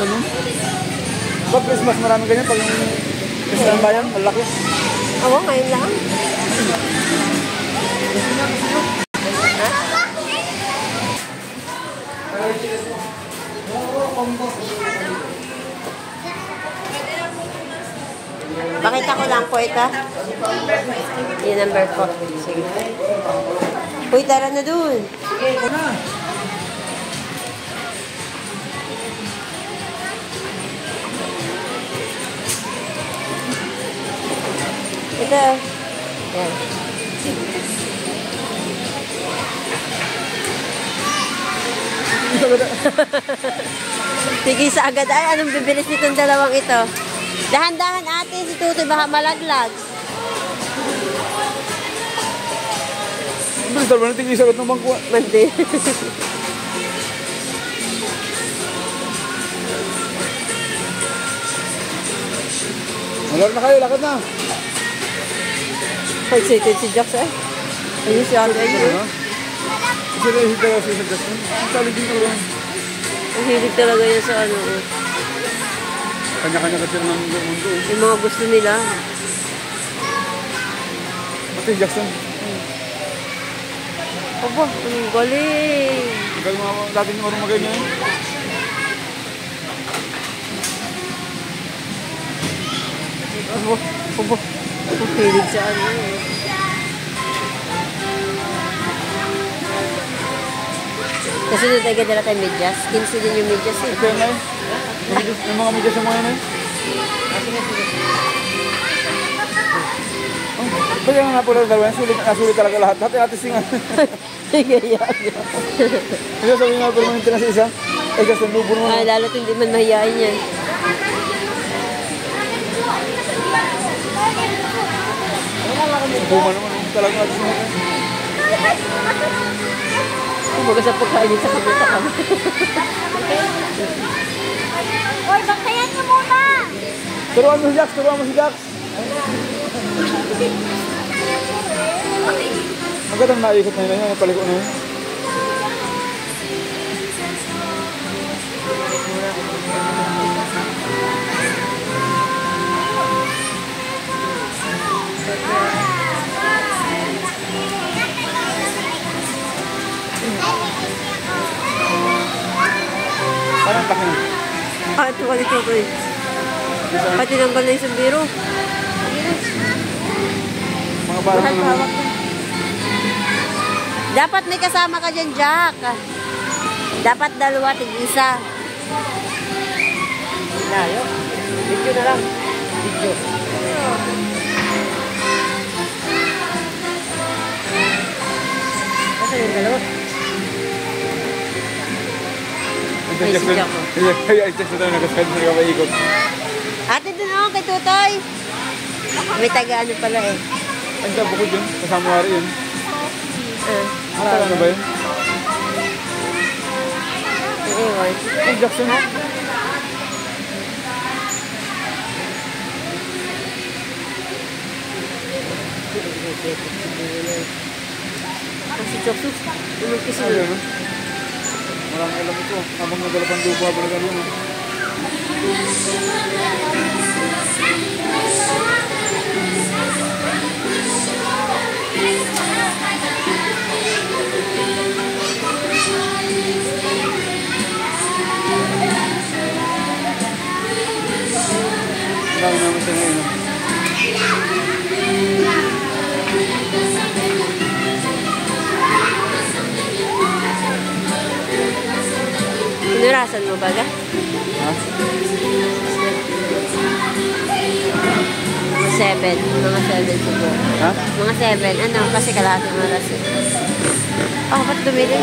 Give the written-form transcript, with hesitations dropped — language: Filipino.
ganun. Pag Christmas, maraming ganyan. Pag yung Christmas ng bayan, malaki. Oo, ngayon lang. Pakita ko lang po ito. Yung number po. Sige. Uy, tara na dun. Ito. Yan. Sige sa agad. Ay, anong bibilis nitong dalawang ito? Dahan-dahan ate, si Tutoy baka malaglag. Bilis talaga natin isagot ng bangko. Mandi. Malaro na kayo, lakad na. Excited si Jax eh. Ayun si ate ayun. Sila yung hitaw sa isa Jackson. Ang tali din talaga. Ang hilig talaga yan sa ano. Kanya-kanya kasi ng mundo. Yung mga gusto nila. Mati Jackson. Aba, ang galing. Ikaw mga dati nyo marunong maganyan. Aba, ang hilig sa ano. Kasi nung tayo ganda tayo medyas. 15 din yung medyas eh. Ito yun eh. Yung mga medyas yung mga yun eh. Kaya nga po lang dalawa, nasulit talaga lahat. Hati-hati singa. Sige, yan. Kaya sabi nga permanente na sa isa. Ay, kasi nubo naman. Ay, lalo't hindi man mahihain yan. Buma naman, talaga natin singa. Kumbaga sa pagkain sa kabuta kami. Hoy, baktayan niyo muna! Turuan mo si Jax, turuan mo si Jax. Magandang naikot na yun, napaliko na yun. Parang taki na. Ah, ito ka dito ko eh. Pati nanggal na yung sumbiro. Mga parang ano naman. Dapat may kasama ka dyan, Jack. Dapat dalawa, tig-isa. Layo. Video na lang. Video. Kasi yung dalawa. Ay, si Jack. Ay, Jax na tayo nakaskad na nakapaikot. Ate dun ako kay Tutoy. May taga-ano pala eh. Ang sa bukod yun, kasama wari yun. Ano ba yun? Iiwan. Ay, Jackson. Si Jackson. Umukis Ano yun. yun? Maraming alam ito. Habang nagalapan dupo, habang nagalapan. Dami naman siya ngayon. Pinurasan mo ba ga? Ha? Mga 7. Mga 7 siguro. Ha? Mga 7. Ano? Kasi kalahating oras eh. Oh, ba't dumili?